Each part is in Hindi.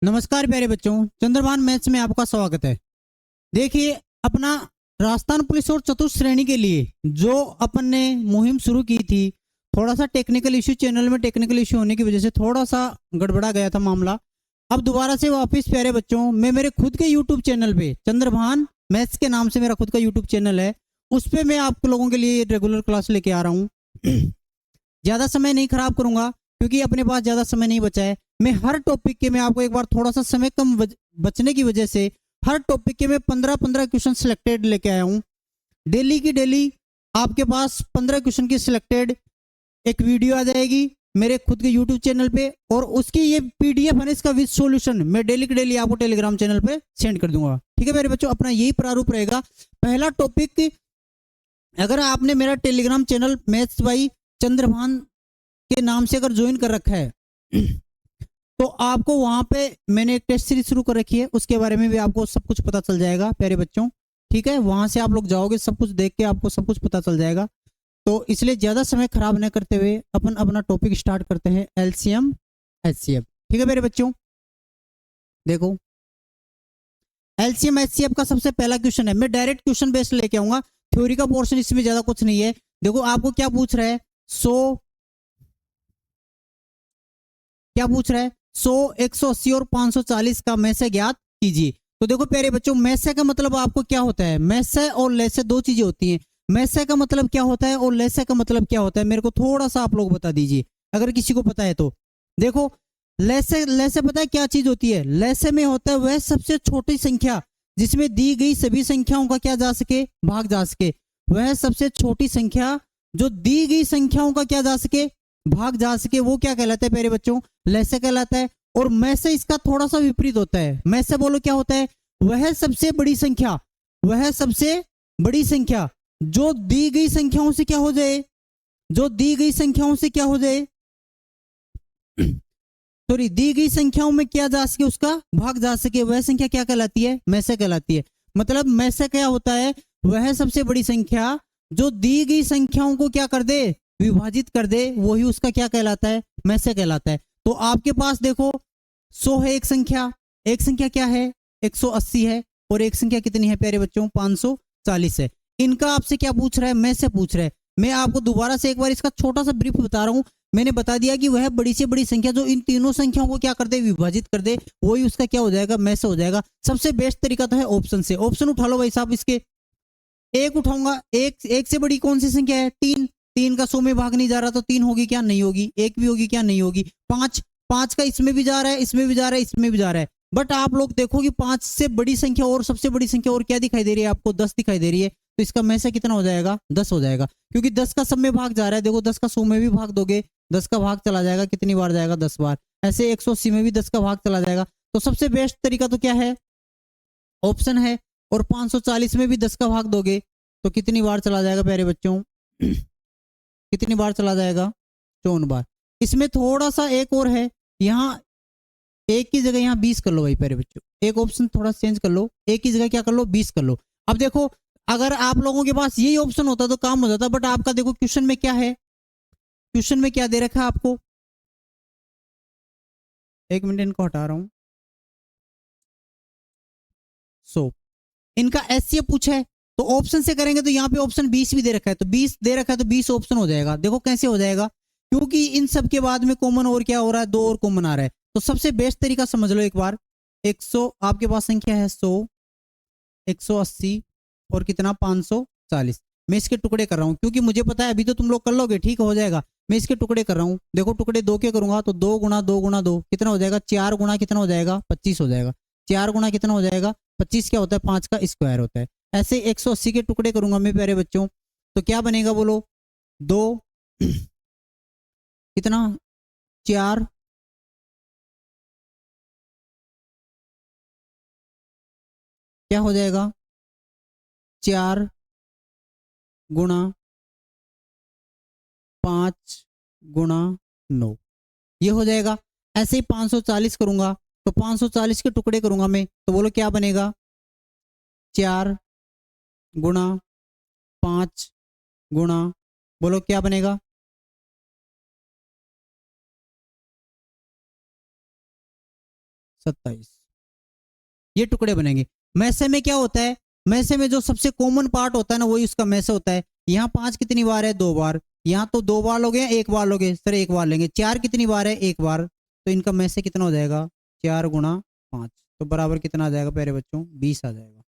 नमस्कार प्यारे बच्चों, चंद्रभान मैथ्स में आपका स्वागत है। देखिए, अपना राजस्थान पुलिस और चतुर्थ श्रेणी के लिए जो अपन ने मुहिम शुरू की थी, थोड़ा सा टेक्निकल इश्यू, चैनल में टेक्निकल इश्यू होने की वजह से थोड़ा सा गड़बड़ा गया था मामला। अब दोबारा से वापस प्यारे बच्चों, मैं मेरे खुद के यूट्यूब चैनल पे, चंद्रभान मैथ्स के नाम से मेरा खुद का यूट्यूब चैनल है, उस पर मैं आप लोगों के लिए रेगुलर क्लास लेके आ रहा हूँ। ज़्यादा समय नहीं खराब करूंगा क्योंकि अपने पास ज़्यादा समय नहीं बचा है। मैं हर टॉपिक के, मैं आपको एक बार थोड़ा सा समय कम बचने की वजह से हर टॉपिक के मैं 15-15 क्वेश्चन सिलेक्टेड लेके आया हूँ। डेली की डेली आपके पास 15 क्वेश्चन की सिलेक्टेड एक वीडियो आ जाएगी मेरे खुद के यूट्यूब चैनल पे, और उसकी ये पीडीएफ है इसका विद सॉल्यूशन मैं डेली की डेली आपको टेलीग्राम चैनल पे सेंड कर दूंगा। ठीक है मेरे बच्चों, अपना यही प्रारूप रहेगा। पहला टॉपिक, अगर आपने मेरा Telegram channel maths by Chandrabhan के नाम से अगर ज्वाइन कर रखा है तो आपको वहां पे मैंने एक टेस्ट सीरीज शुरू कर रखी है, उसके बारे में भी आपको सब कुछ पता चल जाएगा प्यारे बच्चों। ठीक है, वहां से आप लोग जाओगे, सब कुछ देख के आपको सब कुछ पता चल जाएगा। तो इसलिए ज्यादा समय खराब न करते हुए अपन अपना टॉपिक स्टार्ट करते हैं, एलसीएम एचसीएफ। ठीक है मेरे बच्चों, देखो एलसीएम एचसीएफ का सबसे पहला क्वेश्चन है, मैं डायरेक्ट क्वेश्चन बेस्ड लेके आऊंगा, थ्योरी का पोर्शन इसमें ज्यादा कुछ नहीं है। देखो आपको क्या पूछ रहा है, 100 क्या पूछ रहा है, 100, 180 और 540 का में से ज्ञात कीजिए। तो देखो प्यारे बच्चों, में से का मतलब आपको क्या होता है, में से और ले से दो चीजें होती हैं। में से का मतलब क्या होता है और ले से का मतलब क्या होता है, मेरे को थोड़ा सा आप लोग बता दीजिए अगर किसी को पता है तो। देखो ले से पता है क्या चीज होती है, ले से में होता है वह सबसे छोटी संख्या जिसमें दी गई सभी संख्याओं का क्या जा सके, भाग जा सके। वह सबसे छोटी संख्या जो दी गई संख्याओं का क्या जा सके, भाग जा सके, वो क्या कहलाता है प्यारे बच्चों, लैसे कहलाता है। और में से इसका थोड़ा सा विपरीत होता है, में से बोलो क्या होता है, वह सबसे बड़ी संख्या, वह सबसे बड़ी संख्या जो दी गई संख्याओं से क्या हो जाए, जो दी गई संख्याओं से क्या हो जाए, सॉरी, दी गई संख्याओं में क्या जा सके, उसका भाग जा सके, वह संख्या क्या कहलाती है, में से कहलाती है। मतलब में से क्या होता है, वह सबसे बड़ी संख्या जो दी गई संख्याओं को क्या कर दे, विभाजित कर दे, वही उसका क्या कहलाता है, में से कहलाता है। तो आपके पास देखो 100 है एक संख्या, एक संख्या क्या है 180 है, और एक संख्या कितनी है प्यारे बच्चों 540 है। इनका आपसे क्या पूछ रहा है, में से पूछ रहा है। मैं आपको दोबारा से एक बार इसका छोटा सा ब्रीफ बता रहा हूं। मैंने बता दिया कि वह बड़ी से बड़ी संख्या जो इन तीनों संख्याओं को क्या कर दे, विभाजित कर दे, वही उसका क्या हो जाएगा, में से हो जाएगा। सबसे बेस्ट तरीका तो है ऑप्शन से, ऑप्शन उठा लो भाई साहब। इसके एक उठाऊंगा, एक से बड़ी कौन सी संख्या है, 3, 3 का 100 में भाग नहीं जा रहा तो 3 होगी क्या, नहीं होगी। एक भी होगी क्या, नहीं होगी। 5, 5 का इसमें भी जा रहा है, इसमें भी जा रहा है, इसमें भी जा रहा है। बट आप लोग देखो कि 5 से बड़ी संख्या और सबसे बड़ी संख्या और क्या दिखाई दे रही है आपको, 10 दिखाई दे रही है। तो इसका में से कितना हो जाएगा, 10 हो जाएगा, क्योंकि 10 का सब में भाग जा रहा है। देखो 10 का 100 में भी भाग दोगे, 10 का भाग चला जाएगा, कितनी बार जाएगा, 10 बार। ऐसे 180 में भी 10 का भाग चला जाएगा। तो सबसे बेस्ट तरीका तो क्या है, ऑप्शन है। और 540 में भी 10 का भाग दोगे तो कितनी बार चला जाएगा प्यारे बच्चों, कितनी बार चला जाएगा, 54 बार। इसमें थोड़ा सा एक और है, यहाँ एक की जगह यहाँ 20 कर लो भाई प्यारे बच्चों, एक ऑप्शन थोड़ा चेंज कर लो, एक की जगह क्या कर लो, 20 कर लो। अब देखो अगर आप लोगों के पास यही ऑप्शन होता तो काम हो जाता, बट आपका देखो क्वेश्चन में क्या है, क्वेश्चन में क्या दे रखा है आपको, एक मिनट इनको हटा रहा हूं। इनका एचसीएफ पूछा है तो ऑप्शन से करेंगे तो यहाँ पे ऑप्शन 20 भी दे रखा है, तो 20 दे रखा है तो 20 ऑप्शन हो जाएगा। देखो कैसे हो जाएगा, क्योंकि इन सब के बाद में कॉमन और क्या हो रहा है, 2 और कॉमन आ रहा है। तो सबसे बेस्ट तरीका समझ लो एक बार, 100 आपके पास संख्या है 100, 180 और कितना 540। मैं इसके टुकड़े कर रहा हूँ क्योंकि मुझे पता है अभी तो तुम लोग कर लोगे, ठीक हो जाएगा। मैं इसके टुकड़े कर रहा हूँ, देखो टुकड़े 2 के करूंगा तो 2 गुना 2 गुना 2 कितना हो जाएगा, 4 गुना कितना हो जाएगा, 25 हो जाएगा। 4 गुना कितना हो जाएगा, 25 क्या होता है, 5 का स्क्वायर होता है। ऐसे 180 के टुकड़े करूंगा मैं प्यारे बच्चों, तो क्या बनेगा बोलो, 2 कितना, 4 क्या हो जाएगा, 4 गुणा 5 गुणा 9 ये हो जाएगा। ऐसे ही 540 करूंगा तो 540 के टुकड़े करूंगा मैं, तो बोलो क्या बनेगा, 4 गुणा 5 गुणा, बोलो क्या बनेगा, 27। ये टुकड़े बनेंगे। मैसे में क्या होता है, मैसे में जो सबसे कॉमन पार्ट होता है ना वही उसका मैसे होता है। यहाँ 5 कितनी बार है, 2 बार। यहाँ तो 2 बार लोगे, 1 बार लोगे, सर 1 बार लेंगे। 4 कितनी बार है, 1 बार। तो इनका मैसे कितना हो जाएगा, 4 गुणा 5, तो बराबर कितना आ जाएगा प्यारे बच्चों, 20 आ जाएगा।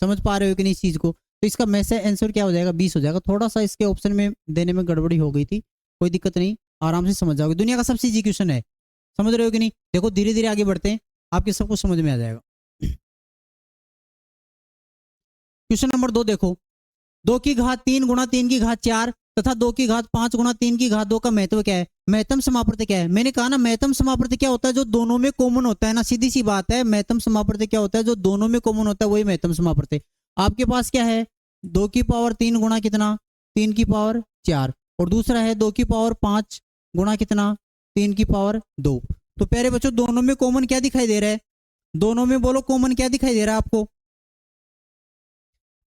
समझ पा रहे हो कि नहीं इस चीज को। तो इसका मैसे आंसर क्या हो जाएगा, 20 हो जाएगा। थोड़ा सा इसके ऑप्शन में देने में गड़बड़ी हो गई थी, कोई दिक्कत नहीं, आराम से समझ जाओगे। दुनिया का सबसे इजी क्वेश्चन है, समझ रहे हो कि नहीं। देखो धीरे धीरे आगे बढ़ते हैं, आपके सब कुछ समझ में आ जाएगा। क्वेश्चन नंबर 2 देखो, 2 की घात 3 गुणा 3 की घात 4 तथा 2 की घात 5 गुणा 3 की घात 2 का महत्व क्या है। महत्तम समापवर्त क्या है। मैंने कहा ना महत्तम समापवर्त क्या होता है, जो दोनों में कॉमन होता है ना, सीधी सी बात है। महत्तम समापवर्त क्या होता है, जो दोनों में कॉमन होता है वही महत्तम समापवर्त है। आपके पास क्या है, 2 की पावर 3 गुणा कितना, 3 की पावर 4, और दूसरा है 2 की पावर 5 गुणा कितना, 3 की पावर 2। तो प्यारे बच्चों दोनों में कॉमन क्या दिखाई दे रहा है, दोनों में बोलो कॉमन क्या दिखाई दे रहा है आपको,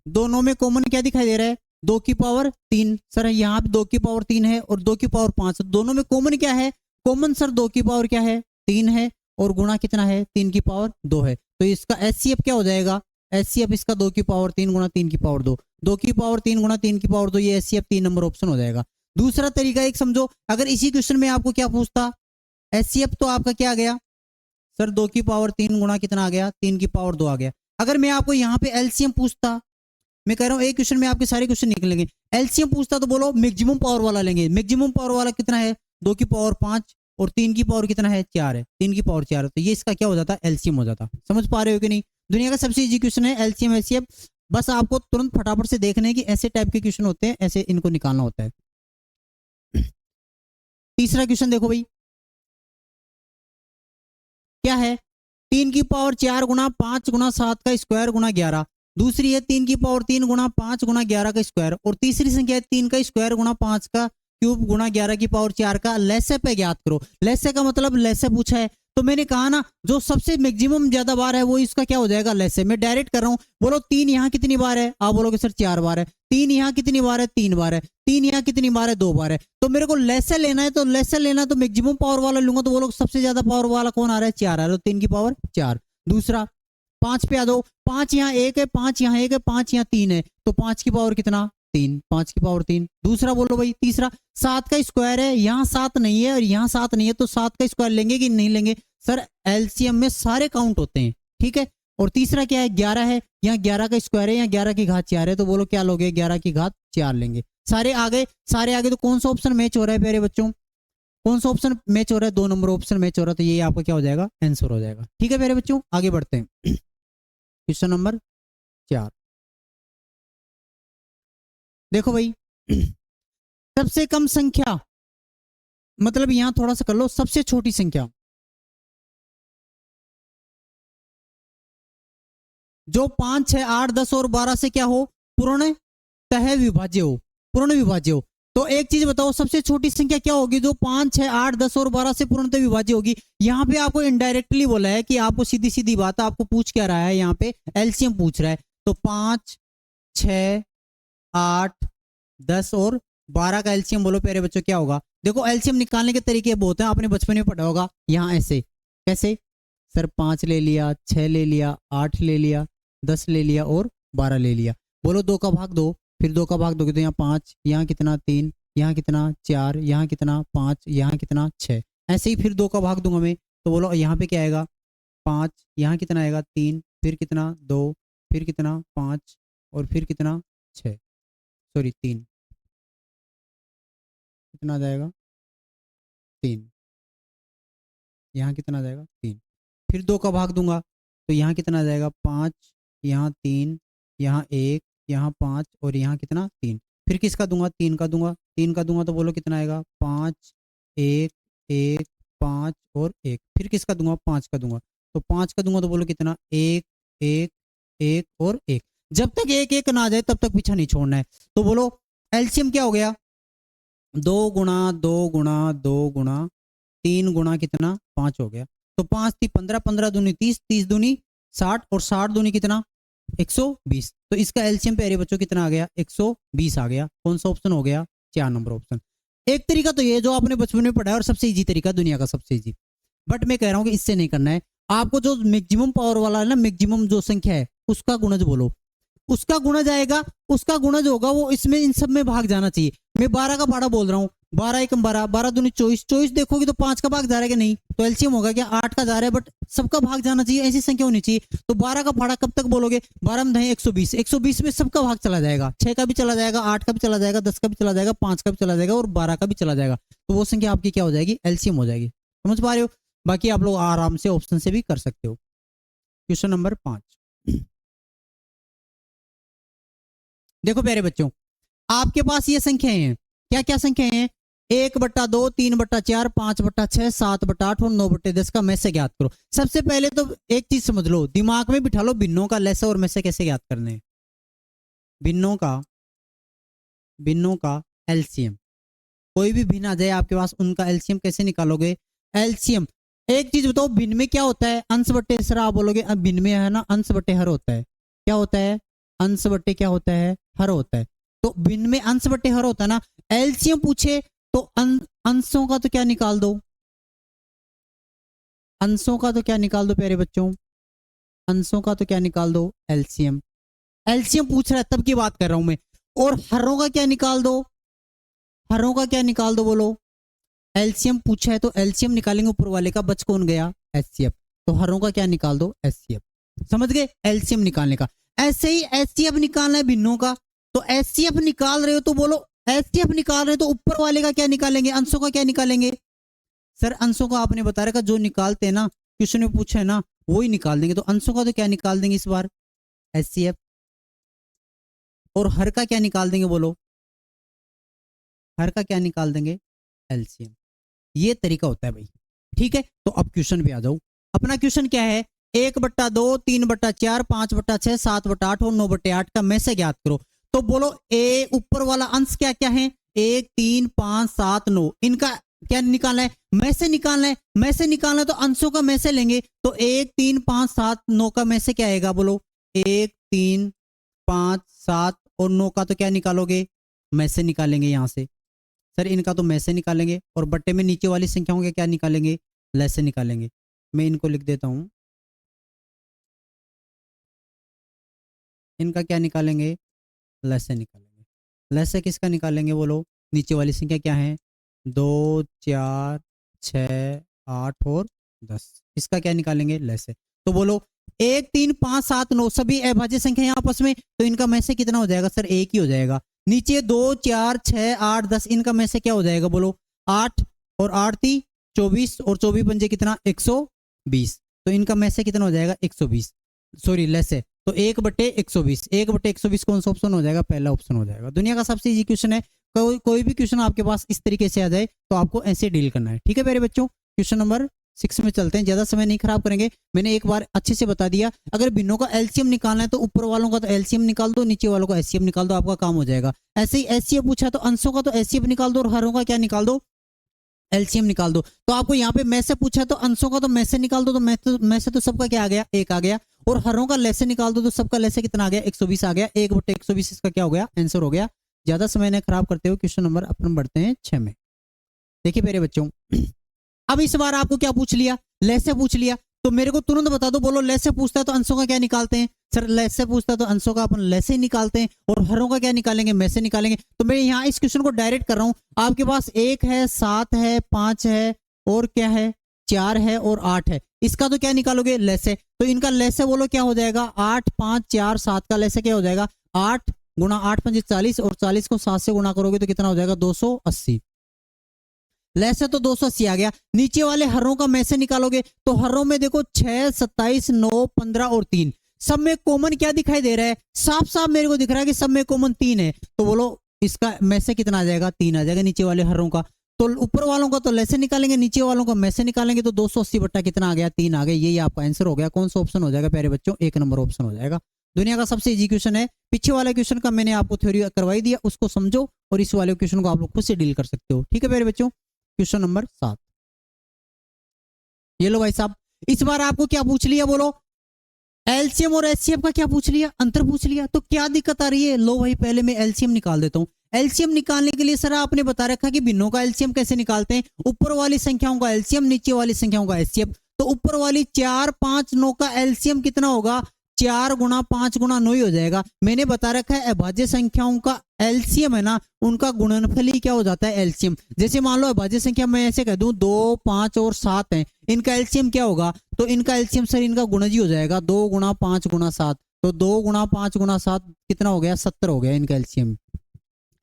दोनों में कॉमन क्या दिखाई दे रहा है, 2 की पावर 3। सर यहाँ पे 2 की पावर 3 है और 2 की पावर 5, दोनों में कॉमन क्या है, कॉमन सर 2 की पावर क्या है, 3 है, और गुणा कितना है, 3 की पावर 2 है। तो इसका एचसीएफ क्या हो जाएगा, एचसीएफ इसका 2 की पावर 3 गुणा 3 की पावर 2, 2 की पावर 3 गुणा 3 की पावर 2, ये एचसीएफ 3 नंबर ऑप्शन हो जाएगा। दूसरा तरीका एक समझो, अगर इसी क्वेश्चन में आपको क्या पूछता, एचसीएफ तो आपका क्या आ गया सर, 2 की पावर 3 गुणा कितना आ गया, 3 की पावर 2 आ गया। अगर मैं आपको यहाँ पे एलसीएम पूछता, मैं कह रहा हूँ एक क्वेश्चन में आपके सारे क्वेश्चन निकलेंगे, एलसीएम पूछता तो बोलो मैक्सिमम पावर वाला लेंगे। मैक्सिमम पावर वाला कितना है, 2 की पावर 5 और 3 की पावर कितना है, 4 है, 3 की पावर 4 है। तो ये इसका क्या हो जाता, एलसीएम हो जाता। समझ पा रहे हो कि नहीं। दुनिया का सबसे इजी क्वेश्चन है एलसीएम एलसीएम, बस आपको तुरंत फटाफट से देखने की ऐसे टाइप के क्वेश्चन होते हैं, ऐसे इनको निकालना होता है। तीसरा क्वेश्चन देखो भाई, क्या है, 3 की पावर 4 गुणा 5 गुणा 7 का स्क्वायर गुणा 11। दूसरी है 3 की पावर 3 गुणा 5 गुणा 11 का स्क्वायर, और तीसरी संख्या है 3 का स्क्वायर गुणा 5 का क्यूब गुणा 11 की पावर 4 का लैसे पे ज्ञात करो। लैसे का मतलब लैसे पूछा है, तो मैंने कहा ना जो सबसे मैक्सिमम ज्यादा बार है वो इसका क्या हो जाएगा, लैसे। मैं डायरेक्ट कर रहा हूं, बोलो 3 यहाँ कितनी बार है, आप बोलोगे सर 4 बार है। 3 यहाँ कितनी बार है, 3 बार है। 3 यहाँ कितनी बार है, 2 बार है। तो मेरे को लैसे लेना है, तो लैसे लेना है तो मैक्सिमम पावर वाला लूंगा, तो बोलो सबसे ज्यादा पावर वाला कौन आ रहा है, 4 आ रहा है, 3 की पावर 4। दूसरा 5 पे आ दो, 5 यहाँ 1 है, 5 यहाँ 1 है, 5 यहाँ 3 है, तो 5 की पावर कितना, 3, 5 की पावर 3। दूसरा बोलो भाई, तीसरा 7 का स्क्वायर है, यहाँ 7 नहीं है और यहाँ 7 नहीं है, तो 7 का स्क्वायर लेंगे कि नहीं लेंगे। सर एलसीएम में सारे काउंट होते हैं, ठीक है। और तीसरा क्या है, 11 है, यहाँ 11 का स्क्वायर है, यहाँ 11 की घात 4 है, तो बोलो क्या लोगे, 11 की घात 4 लेंगे। सारे आगे, सारे आगे। तो कौन सा ऑप्शन मैच हो रहा है प्यारे बच्चों, कौन सा ऑप्शन मैच हो रहा है, 2 नंबर ऑप्शन मैच हो रहा है, तो ये आपका क्या हो जाएगा, आंसर हो जाएगा। ठीक है प्यारे बच्चों, आगे बढ़ते हैं। क्वेश्चन नंबर 4 देखो भाई, सबसे कम संख्या, मतलब यहां थोड़ा सा कर लो, सबसे छोटी संख्या जो 5, 6, 8, 10 और 12 से क्या हो, पूर्णतः विभाज्य हो, पूर्ण विभाज्य हो। तो एक चीज बताओ, सबसे छोटी संख्या क्या होगी जो 5, 6, 8, 10 और 12 से पूर्णतः विभाज्य होगी। यहाँ पे आपको इनडायरेक्टली बोला है कि आपको सीधी सीधी बात आपको पूछ क्या रहा है, यहाँ पे एलसीएम पूछ रहा है। तो 5, 6, 8, 10 और 12 का एलसीएम बोलो प्यारे बच्चों क्या होगा। देखो एलसीएम निकालने के तरीके बहुत हैं, आपने बचपन में पढ़ा होगा। यहाँ ऐसे कैसे, सर 5 ले लिया, 6 ले लिया, 8 ले लिया, 10 ले लिया और 12 ले लिया। बोलो 2 का भाग 2, फिर 2 का भाग दोगे तो यहाँ 5, यहाँ कितना 3, यहाँ कितना 4, यहाँ कितना 5, यहाँ कितना 6। ऐसे ही फिर 2 का भाग दूंगा मैं, तो बोलो यहाँ पे क्या आएगा, 5, यहाँ कितना आएगा 3, फिर कितना 2, फिर कितना 5 और फिर कितना 6, सॉरी 3, कितना आ जाएगा 3, यहाँ कितना आ जाएगा 3। फिर 2 का भाग दूंगा तो यहाँ कितना आ जाएगा 5, यहाँ 3, यहाँ 1, यहाँ 5 और यहाँ कितना 3। फिर किसका दूंगा, 3 का दूंगा, 3 का दूंगा तो बोलो कितना आएगा 5, 1, 1, 5 और 1। फिर किसका दूंगा, 5 का दूंगा, तो 5 का दूंगा तो बोलो कितना 1, 1, 1 और 1। जब तक 1, 1 ना आ जाए तब तक पीछा नहीं छोड़ना है। तो बोलो एलसीएम क्या हो गया, 2 गुणा 2 गुणा 2 गुणा 3 गुणा कितना 5 हो गया। तो 5 थी 15, 15 दूनी 30, 30 दूनी 60 और 60 दूनी कितना 120। तो इसका एलसीएम प्यारे बच्चों कितना आ गया, 120 आ गया। कौन सा ऑप्शन हो गया, 4 नंबर ऑप्शन। एक तरीका तो ये जो आपने बचपन में पढ़ा है और सबसे इजी तरीका, दुनिया का सबसे इजी। बट मैं कह रहा हूं कि इससे नहीं करना है, आपको जो मैक्सिमम पावर वाला है ना, मैक्सिमम जो संख्या है उसका गुणज बोलो, उसका गुणज आएगा, उसका गुणज होगा वो इसमें इन सब में भाग जाना चाहिए। मैं 12 का भाड़ा बोल रहा हूँ, 12 एकम 12, 12 दूनी 24, 24 देखोगे तो 5 का भाग जा रहा है कि नहीं, तो एलसीएम होगा क्या, 8 का जा रहा है, बट सबका भाग जाना चाहिए, ऐसी संख्या होनी चाहिए। तो 12 का भाड़ा कब तक बोलोगे, 12 में 120, 120 में सबका भाग चला जाएगा, 6 का भी चला जाएगा, 8 का भी चला जाएगा, 10 का भी चला जाएगा, 5 का भी चला जाएगा और 12 का भी चला जाएगा। तो वो संख्या आपकी क्या हो जाएगी, एलसीएम हो जाएगी। समझ पा रहे हो? बाकी आप लोग आराम से ऑप्शन से भी कर सकते हो। क्वेश्चन नंबर 5, देखो प्यारे बच्चों, आपके पास ये संख्याएं हैं, क्या क्या संख्याएं हैं, 1/2, 3/4, 5/6, 7/8 और 9/10 का मैसे ज्ञात करो। सबसे पहले तो एक चीज समझ लो, दिमाग में बिठा लो, भिन्नों का लैसे और मैसे कैसे ज्ञात करने हैं। भिन्नों का एलसीएम, कोई भी भिन्न आ जाए आपके पास, उनका एलसीएम कैसे निकालोगे, एलसीएम। एक चीज बताओ, भिन्न में क्या होता है, अंश बट्टे सर आप बोलोगे, अब भिन्न में है ना अंश बट्टे हर होता है, क्या होता है, अंश बट्टे क्या होता है, हर होता है। तो भिन्न में अंश बट्टे हर होता है ना, एलसीएम पूछे तो अंशों का तो क्या निकाल दो, अंशों का तो क्या निकाल दो प्यारे बच्चों, अंशों का तो क्या निकाल दो, एलसीएम। एलसीएम पूछ रहा है तब की बात कर रहा हूं मैं। और हरों का क्या निकाल दो, हरों का क्या निकाल दो बोलो, एलसीएम पूछा है तो एलसीएम निकालेंगे, ऊपर वाले का बच कौन गया, एचसीएफ। तो हरों का क्या निकाल दो, एचसीएफ। समझ गए, एलसीएम निकालने का। ऐसे ही एचसीएफ निकालना है भिन्नों का, तो एचसीएफ निकाल रहे हो तो बोलो, एचसीएफ निकाल रहे हो तो ऊपर वाले का क्या निकालेंगे, अंशों का क्या निकालेंगे। सर अंशों का आपने बता रखा, जो निकालते हैं ना, क्वेश्चन में पूछा है ना, वो ही निकाल देंगे। तो अंशों का तो क्या निकाल देंगे इस बार, एचसीएफ। और हर का क्या निकाल देंगे बोलो, हर का क्या निकाल देंगे, एलसीएम। ये तरीका होता है भाई, ठीक है। तो अब क्वेश्चन पे आ जाओ। अपना क्वेश्चन क्या है, 1/2, 3/4, 5/6, 7/8 और 9/8 का में से ज्ञात करो। तो बोलो ए ऊपर वाला अंश क्या क्या है, 1, 3, 5, 7, 9, इनका क्या निकालना है, में से निकालना है। में से निकालना है तो अंशों का में से लेंगे, तो 1, 3, 5, 7, 9 का में से क्या आएगा बोलो, 1, 3, 5, 7 और 9 का तो क्या निकालोगे, में से निकालेंगे यहां से। सर इनका तो में से निकालेंगे, और बट्टे में नीचे वाली संख्याओं के क्या निकालेंगे, लय से निकालेंगे। मैं इनको लिख देता हूं, इनका क्या निकालेंगे, लय से निकालेंगे। लय से किसका निकालेंगे बोलो, नीचे वाली संख्या क्या है, 2, 4, 6, 8 और 10, इसका क्या निकालेंगे, लय से। तो बोलो 1, 3, 5, 7, 9 सभी अभाज्य संख्या है आपस में, तो इनका में से कितना हो जाएगा, सर एक ही हो जाएगा। नीचे 2, 4, 6, 8, 10, इनका में से क्या हो जाएगा बोलो, 8 और 8 थी 24 और 24 पंजे कितना, 120। तो इनका में से कितना हो जाएगा, 120, सॉरी लेस है। तो 1/120, 1/120 कौन सा ऑप्शन हो जाएगा, पहला ऑप्शन हो जाएगा। दुनिया का सबसे इजी क्वेश्चन है, कोई भी क्वेश्चन आपके पास इस तरीके से आ जाए तो आपको ऐसे डील करना है, ठीक है मेरे बच्चों। क्वेश्चन नंबर 6 में चलते हैं, ज्यादा समय नहीं खराब करेंगे। मैंने एक बार अच्छे से बता दिया, अगर भिन्नों का एलसीएम निकालना है तो ऊपर वालों का तो एलसीएम निकाल दो, नीचे वालों का एचसीएफ निकाल दो, आपका काम हो जाएगा। ऐसे ही एचसीएफ पूछा तो अंशों का तो एचसीएफ निकाल दो, और हरों का क्या निकाल दो, एलसीएम निकाल दो। तो आपको यहाँ पे में से पूछा तो अंशों का तो में से निकाल दो, तो में से तो सबका क्या आ गया, एक आ गया। और हरों का लेसे निकाल दो, तो सबका लेसे कितना आ गया, 120 आ गया। 1/120 इसका क्या हो गया, आंसर हो गया। ज्यादा समय ने खराब करते हुए क्वेश्चन नंबर अपन बढ़ते हैं 6 में। देखिए मेरे बच्चों, अब इस बार आपको क्या पूछ लिया, लेसे पूछ लिया, तो मेरे को तुरंत बता दो, बोलो लेसे पूछता है तो अंशों का क्या निकालते हैं, सर लेसे पूछता है तो अंशों का अपन लेसे ही निकालते हैं, और हरों का क्या निकालेंगे, में से निकालेंगे। तो मैं यहाँ इस क्वेश्चन को डायरेक्ट कर रहा हूँ, आपके पास 1 है, 7 है, 5 है, और क्या है, 4 है और 8 है, इसका तो क्या निकालोगे, लेसे। तो इनका लेसे बोलो क्या हो जाएगा, 8, 5, 4, 7 का लेसे क्या हो जाएगा, 8 गुणा 8 पंजे 40, और 40 को 7 से गुणा करोगे तो कितना हो जाएगा, 280। लेसे तो 280 आ गया। नीचे वाले हरों का में से निकालोगे, तो हरों में देखो 6, 27, 9, 15 और 3, सब में कॉमन क्या दिखाई दे रहा है, साफ साफ मेरे को दिख रहा है कि सब में कॉमन 3 है। तो बोलो इसका में से कितना आ जाएगा, 3 आ जाएगा नीचे वाले हरों का। तो ऊपर वालों का तो लेसे निकालेंगे, नीचे वालों का में से निकालेंगे, तो 280 बट्टा कितना आ गया, 3 आ गया। यही आपका आंसर हो गया। कौन सा ऑप्शन हो जाएगा प्यारे बच्चों, 1 नंबर ऑप्शन हो जाएगा। दुनिया का सबसे इजी क्वेश्चन है। पीछे वाले क्वेश्चन का मैंने आपको थ्योरी करवाई दिया, उसको समझो, और इस वाले क्वेश्चन को आप लोग खुद से डील कर सकते हो, ठीक है प्यारे बच्चों। क्वेश्चन नंबर 7, ये लो भाई साहब, इस बार आपको क्या पूछ लिया बोलो, एलसीएम और एचसीएफ का क्या पूछ लिया, अंतर पूछ लिया। तो क्या दिक्कत आ रही है, लो भाई पहले मैं एलसीएम निकाल देता हूं। एलसीएम निकालने के लिए सर आपने बता रखा कि भिन्नों का एलसीएम कैसे निकालते हैं, ऊपर वाली संख्याओं का एलसीएम, नीचे वाली संख्याओं का एचसीएफ। तो ऊपर वाली 4 5 9 का एलसीएम कितना होगा? 4 गुना 5 गुना 9 ही हो जाएगा। मैंने बता रखा है अभाज्य संख्याओं का एलसीएम है ना, उनका गुणनफल ही क्या हो जाता है? एलसीएम। जैसे मान लो अभाज्य संख्या मैं ऐसे कह दूं 2 5 और 7 है, इनका एलसीएम क्या होगा? तो इनका एलसीएम सर इनका गुणज ही हो जाएगा, 2 गुना 5 गुना 7। तो 2 गुना 5 गुना 7 कितना हो गया? 70 हो गया इनका एलसीएम।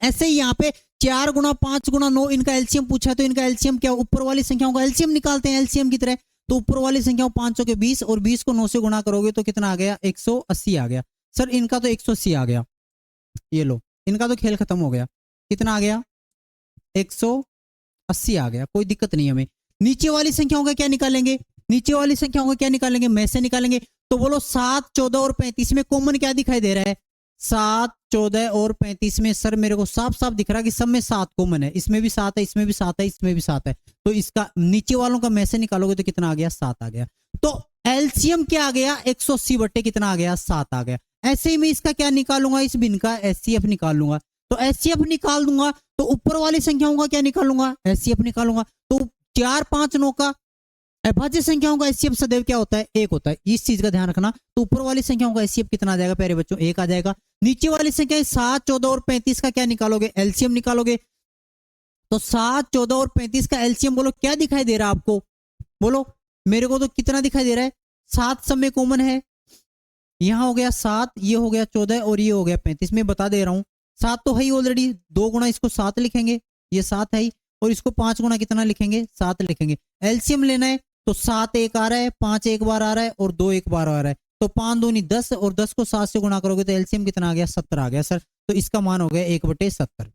ऐसे ही यहाँ पे 4 गुना 5 गुना 9 इनका एलसीएम पूछा, तो इनका एलसीएम क्या? ऊपर वाली संख्याओं का एलसीएम निकालते हैं एलसीएम की तरह। तो ऊपर वाली संख्याओं 5 के 20 और 20 को 9 से गुणा करोगे तो कितना आ गया? 180 आ गया। सर इनका तो 180 आ गया, ये लो इनका तो खेल खत्म हो गया। कितना आ गया? 180 आ गया, कोई दिक्कत नहीं हमें। नीचे वाली संख्याओं का क्या निकालेंगे? नीचे वाली संख्याओं का क्या निकालेंगे? में से निकालेंगे। तो बोलो 7 14 और 35 में कॉमन क्या दिखाई दे रहा है? 7 14 और 35 में सर मेरे को साफ साफ दिख रहा है कि सब में 7 कॉमन है, इसमें भी 7 है, इसमें भी 7 है, इसमें भी 7 है। तो इसका नीचे वालों का में से निकालोगे तो कितना आ गया? 7 आ गया। तो एलसीएम क्या आ गया? 180 बट्टे कितना आ गया? 7 आ गया। ऐसे ही मैं इसका क्या निकालूंगा? इस भिन्न का एचसीएफ निकाल लूंगा। तो एचसीएफ निकाल दूंगा तो ऊपर वाली संख्याओं का क्या निकालूंगा? एचसीएफ निकालूंगा। तो 4 5 9 का अभाज्य संख्याओं का एचसीएफ सदैव क्या होता है? 1 होता है, इस चीज का ध्यान रखना। तो ऊपर वाली संख्याओं का एचसीएफ कितना आ जाएगा प्यारे बच्चों? 1 आ जाएगा। नीचे वाली संख्या 7 14 और 35 का क्या निकालोगे? एलसीएम निकालोगे। तो 7 14 और 35 का एलसीएम बोलो क्या दिखाई दे रहा है आपको? बोलो मेरे को तो कितना दिखाई दे रहा है? 7 सब में कॉमन है, यहां हो गया 7, ये हो गया 14 और ये हो गया 35। मैं बता दे रहा हूं 7 तो है ही ऑलरेडी, 2 गुना इसको 7 लिखेंगे, ये 7 है ही, और इसको 5 गुना कितना लिखेंगे? 7 लिखेंगे। एलसीएम लेना है तो 7 एक आ रहा है, 5 एक बार आ रहा है और 2 एक बार आ रहा है। तो 5 दूनी 10 और 10 को 7 से गुणा करोगे तो एलसीएम कितना आ गया? 70 आ गया सर। तो इसका मान हो गया 1/70।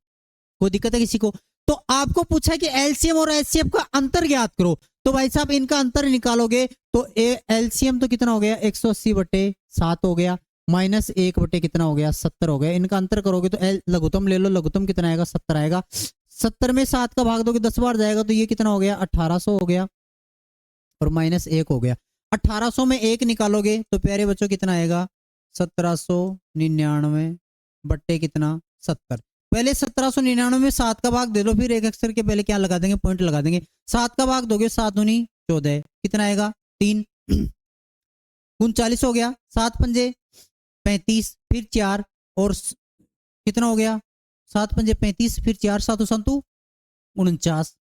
कोई दिक्कत है किसी को? तो आपको पूछा कि एलसीएम और एचसीएफ का अंतर ज्ञात करो, तो भाई साहब इनका अंतर निकालोगे तो एलसीएम तो कितना हो गया? 180/7 हो गया, माइनस 1 बटे कितना हो गया? 70 हो गया। इनका अंतर करोगे तो लघुत्तम ले लो, लघुत्तम कितना आएगा? 70 आएगा। 70 में 7 का भाग दोगे 10 बार जाएगा तो ये कितना हो गया? 1800 हो गया और माइनस 1 हो गया। 1800 में 1 निकालोगे तो प्यारे बच्चों कितना आएगा? 1799 बट्टे कितना? 70। पहले 1799 में 7 का भाग दे दो, फिर एक अक्षर के पहले क्या लगा देंगे? पॉइंट लगा देंगे। 7 का भाग दोगे 7 दूनी 14, कितना आएगा? 3। 39 हो गया। 7 पंजे 35, फिर 4 और कितना हो गया? 7 पंजे 35, फिर 4 7 संतु 49,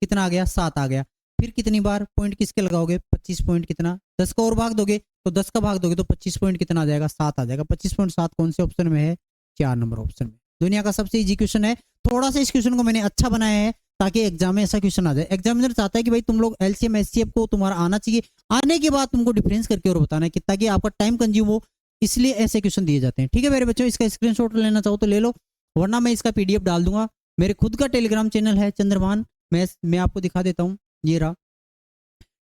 कितना आ गया? 7 आ गया। फिर कितनी बार पॉइंट किसके लगाओगे? 25 पॉइंट कितना? 10 का और भाग दोगे तो 10 का भाग दोगे तो 25 पॉइंट कितना आ जाएगा? 7 आ जाएगा। 25.7 कौन से ऑप्शन में है? 4 नंबर ऑप्शन में। दुनिया का सबसे इजी क्वेश्चन है। थोड़ा सा इस क्वेश्चन को मैंने अच्छा बनाया है ताकि एग्जाम में ऐसा क्वेश्चन आ जाए। एग्जामिनर चाहता है कि भाई तुम लोग एलसीएम एचसीएफ को तुम्हारा आना चाहिए, आने के बाद तुमको डिफरेंस करके और बताना है कि ताकि आपका टाइम कंज्यूम हो, इसलिए ऐसे क्वेश्चन दिए जाते हैं। ठीक है मेरे बच्चों, इसका स्क्रीनशॉट लेना चाहो तो ले लो, वरना मैं इसका पीडीएफ डाल दूंगा। मेरे खुद का टेलीग्राम चैनल है चंद्रभान मैथ्स, मैं आपको दिखा देता हूँ, ये रहा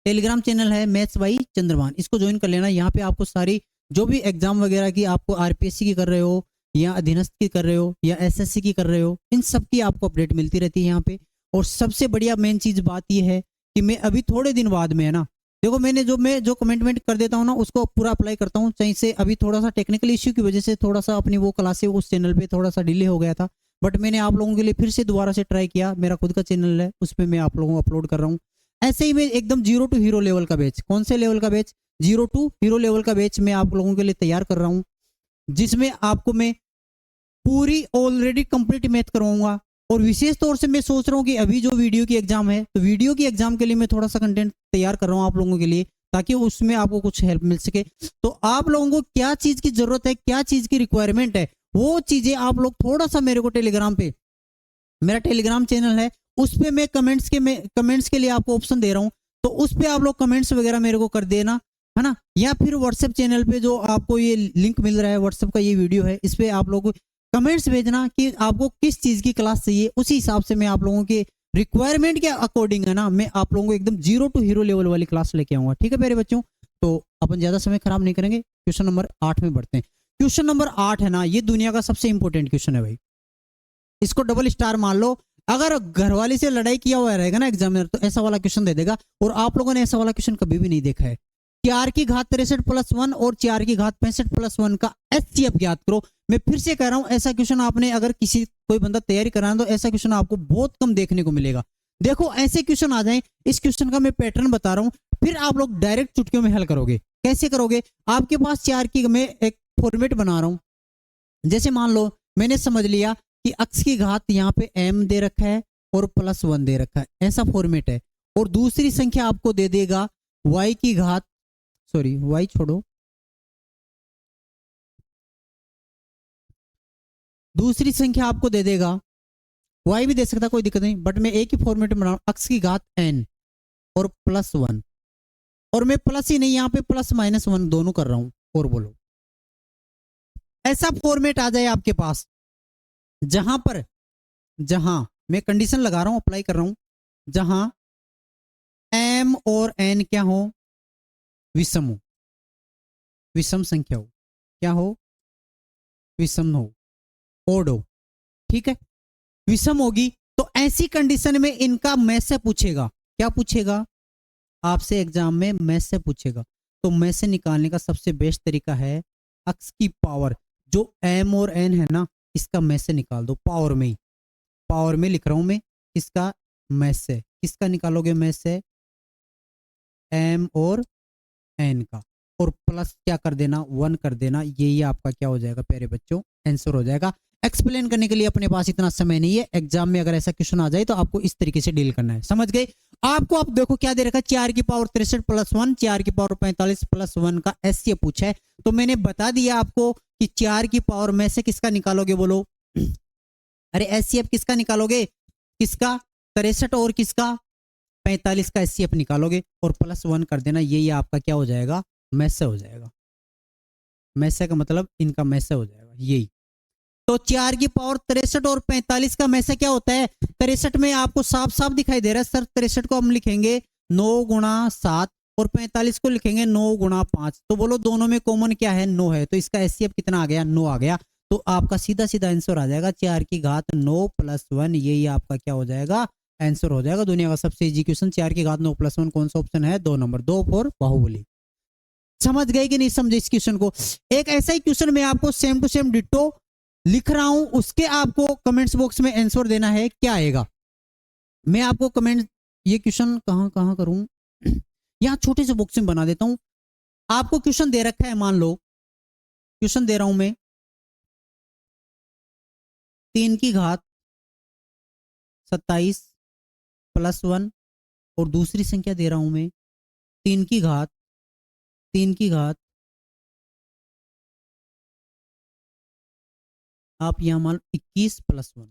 टेलीग्राम चैनल है मैथ्स बाई चंद्रभान, इसको ज्वाइन कर लेना। यहाँ पे आपको सारी जो भी एग्जाम वगैरह की, आपको आरपीएससी की कर रहे हो या अधीनस्थ की कर रहे हो या एसएससी की कर रहे हो, इन सब की आपको अपडेट मिलती रहती है यहाँ पे। और सबसे बढ़िया मेन चीज बात यह है कि मैं अभी थोड़े दिन बाद में है ना, देखो मैं जो कमेंटमेंट कर देता हूँ ना उसको पूरा अप्लाई करता हूँ। चाहे से अभी थोड़ा सा टेक्निकल इश्यू की वजह से थोड़ा सा अपनी वो क्लासें उस चैनल पे थोड़ा सा डिले हो गया था, बट मैंने आप लोगों के लिए फिर से दोबारा से ट्राई किया। मेरा खुद का चैनल है, उसमें मैं आप लोगों को अपलोड कर रहा हूँ। ऐसे ही मैं एकदम 0 to हीरो लेवल का बैच, कौन से लेवल का बैच? 0 to हीरो लेवल का बैच मैं आप लोगों के लिए तैयार कर रहा हूँ, जिसमें आपको मैं पूरी ऑलरेडी कंप्लीट मैथ करवाऊंगा। और विशेष तौर से मैं सोच रहा हूँ कि अभी जो वीडियो की एग्जाम है, तो वीडियो की एग्जाम के लिए मैं थोड़ा सा कंटेंट तैयार कर रहा हूँ आप लोगों के लिए, ताकि उसमें आपको कुछ हेल्प मिल सके। तो आप लोगों को क्या चीज की जरूरत है, क्या चीज की रिक्वायरमेंट है, वो चीजें आप लोग थोड़ा सा मेरे को टेलीग्राम पे, मेरा टेलीग्राम चैनल है उस पे मैं कमेंट्स के लिए आपको ऑप्शन दे रहा हूँ, तो उस पे आप लोग कमेंट्स वगैरह मेरे को कर देना, है ना। या फिर व्हाट्सएप चैनल पे जो आपको ये लिंक मिल रहा है, व्हाट्सएप का ये वीडियो है, इस पे आप लोग कमेंट्स भेजना कि आपको किस चीज की क्लास चाहिए। उसी हिसाब से मैं आप लोगों के रिक्वायरमेंट के अकॉर्डिंग है ना, मैं आप लोगों को एकदम 0 to हीरो लेवल वाली क्लास लेके आऊंगा। ठीक है मेरे बच्चों, तो अपन ज्यादा समय खराब नहीं करेंगे, क्वेश्चन नंबर 8 में बढ़ते हैं। क्वेश्चन नंबर 8 है ना, ये दुनिया का सबसे इंपॉर्टेंट क्वेश्चन है भाई, इसको डबल स्टार मान लो। अगर घरवाली से लड़ाई किया हुआ रहेगा ना एग्जामिनर, तो ऐसा वाला क्वेश्चन दे देगा, और आप लोगों ने ऐसा वाला क्वेश्चन कभी भी नहीं देखा है। 4 की घात 63 + 1 और 4 की घात 65 + 1 का एचसीएफ ज्ञात करो। मैं फिर से कह रहा हूं, ऐसा क्वेश्चन आपने अगर कोई बंदा तैयारी करा तो ऐसा क्वेश्चन आपको बहुत कम देखने को मिलेगा। देखो ऐसे क्वेश्चन आ जाए, इस क्वेश्चन का मैं पैटर्न बता रहा हूं, फिर आप लोग डायरेक्ट चुटकियों में हल करोगे। कैसे करोगे? आपके पास 4 की मैं एक फॉर्मेट बना रहा हूं। जैसे मान लो मैंने समझ लिया कि x की घात यहाँ पे m दे रखा है और +1 दे रखा है, ऐसा फॉर्मेट है। और दूसरी संख्या आपको दे देगा y की घात, सॉरी y छोड़ो, दूसरी संख्या आपको दे देगा, y भी दे सकता, कोई दिक्कत नहीं, बट मैं एक ही फॉर्मेट में बना रहा हूं, x की घात n और +1। और मैं प्लस ही नहीं, यहाँ पे +-1 दोनों कर रहा हूं। और बोलो, ऐसा फॉर्मेट आ जाए आपके पास जहां पर, जहां मैं कंडीशन लगा रहा हूं, अप्लाई कर रहा हूं, जहां m और n क्या हो? विषम हो, विषम संख्या हो। क्या हो? विषम हो, ओड हो। ठीक है, विषम होगी तो ऐसी कंडीशन में इनका मैथ से पूछेगा। क्या पूछेगा? आपसे एग्जाम में मैथ से पूछेगा। तो मैथ से निकालने का सबसे बेस्ट तरीका है x की पावर, जो m और n है ना, इसका मैथ से निकाल दो। पावर में ही, पावर में लिख रहा हूं मैं, इसका मैथ से। किसका निकालोगे मैथ से? m और n का। और प्लस क्या कर देना? 1 कर देना। यही आपका क्या हो जाएगा प्यारे बच्चों? आंसर हो जाएगा। एक्सप्लेन करने के लिए अपने पास इतना समय नहीं है। एग्जाम में अगर ऐसा क्वेश्चन आ जाए तो आपको इस तरीके से डील करना है। समझ गए? आपको आप देखो क्या दे रखा है, 4 की पावर 63 + 1, 4 की पावर 45 + 1 का एससीएफ पूछा है। तो मैंने बता दिया आपको कि 4 की पावर में से किसका निकालोगे? बोलो। अरे एससीएफ किसका निकालोगे? किसका? 63 और किसका? 45 का एससीएफ निकालोगे और +1 कर देना। यही आपका क्या हो जाएगा? मैथ हो जाएगा। मैथ का मतलब इनका मैथ हो जाएगा यही। तो 4 की पावर 63 और 45 का मैथ क्या होता है? 63 में आपको साफ साफ दिखाई दे रहा है सर, 63 को हम लिखेंगे 9 × 7 और 45 को लिखेंगे 9 × 5। तो बोलो दोनों में कॉमन क्या है? 9 है। तो इसका एससीएफ कितना आ गया? 9 आ गया। तो आपका सीधा सीधा आंसर आ जाएगा 4 की घात 9 + 1। यही आपका क्या हो जाएगा? आंसर हो जाएगा। दुनिया का सबसे इजी क्वेश्चन 4 की घात 9 + 1 कौन सा ऑप्शन है? 2 नंबर, 2 फॉर बाहुबली। समझ गए कि नहीं समझे इस क्वेश्चन को? एक ऐसा ही क्वेश्चन मैं आपको सेम टू सेम डिट्टो लिख रहा हूं, उसके आपको कमेंट्स बॉक्स में आंसर देना है। क्या आएगा? मैं आपको कमेंट, ये क्वेश्चन कहां कहां करूं, यहां छोटे से बॉक्स में बना देता हूं। आपको क्वेश्चन दे रखा है, मान लो क्वेश्चन दे रहा हूं मैं, 3 की घात 27 + 1 और दूसरी संख्या दे रहा हूं मैं 3 की घात, 3 की घात, आप यहां मान 21 + 1।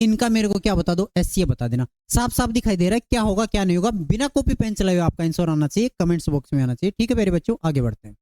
इनका मेरे को क्या बता दो? एससीए बता देना। साफ साफ दिखाई दे रहा है क्या होगा क्या नहीं होगा। बिना कॉपी पेन चलाए आपका आंसर आना चाहिए, कमेंट्स बॉक्स में आना चाहिए। ठीक है मेरे बच्चों, आगे बढ़ते हैं।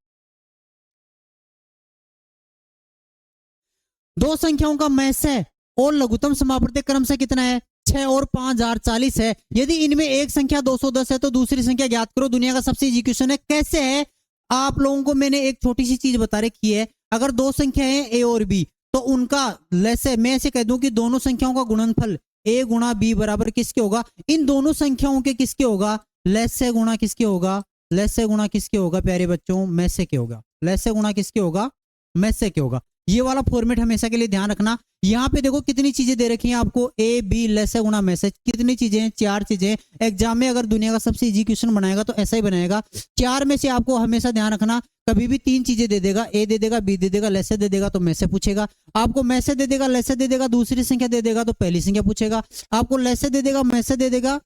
दो संख्याओं का मैस है और लघुत्तम समापवर्ती क्रम से कितना है? 6 और 5 40 है। यदि इनमें एक संख्या 210 है तो दूसरी संख्या ज्ञात करो। दुनिया का सबसे इजी क्वेश्चन है। कैसे है? आप लोगों को मैंने एक छोटी सी चीज बता रखी है। अगर दो संख्या है ए और बी, तो उनका लेसे मैं ऐसे कह दूं कि दोनों संख्याओं का गुणनफल ए × बी बराबर किसके होगा? इन दोनों संख्याओं के किसके होगा? लेसे गुणा किसके होगा? लेसे गुणा किसके होगा प्यारे बच्चों? में से के होगा। लेसे गुणा किसके होगा? में से के होगा। ये वाला फॉर्मेट हमेशा के लिए ध्यान रखना। यहाँ पे देखो कितनी चीजें दे रखी हैं आपको, ए बी लेसे गुणा मैसेज। कितनी चीजें हैं? 4 चीजें। एग्जाम में अगर दुनिया का सबसे इजी क्वेश्चन बनाएगा तो ऐसा ही बनाएगा। 4 में से आपको हमेशा ध्यान रखना, कभी भी 3 चीजें दे देगा, ए दे देगा, बी दे देगा, लेसे दे देगा तो मैसे पूछेगा। आपको मैसे दे देगा, लेसे दे देगा, दूसरी संख्या दे देगा तो पहली संख्या पूछेगा। आपको लेसे दे देगा, मैसे दे देगा,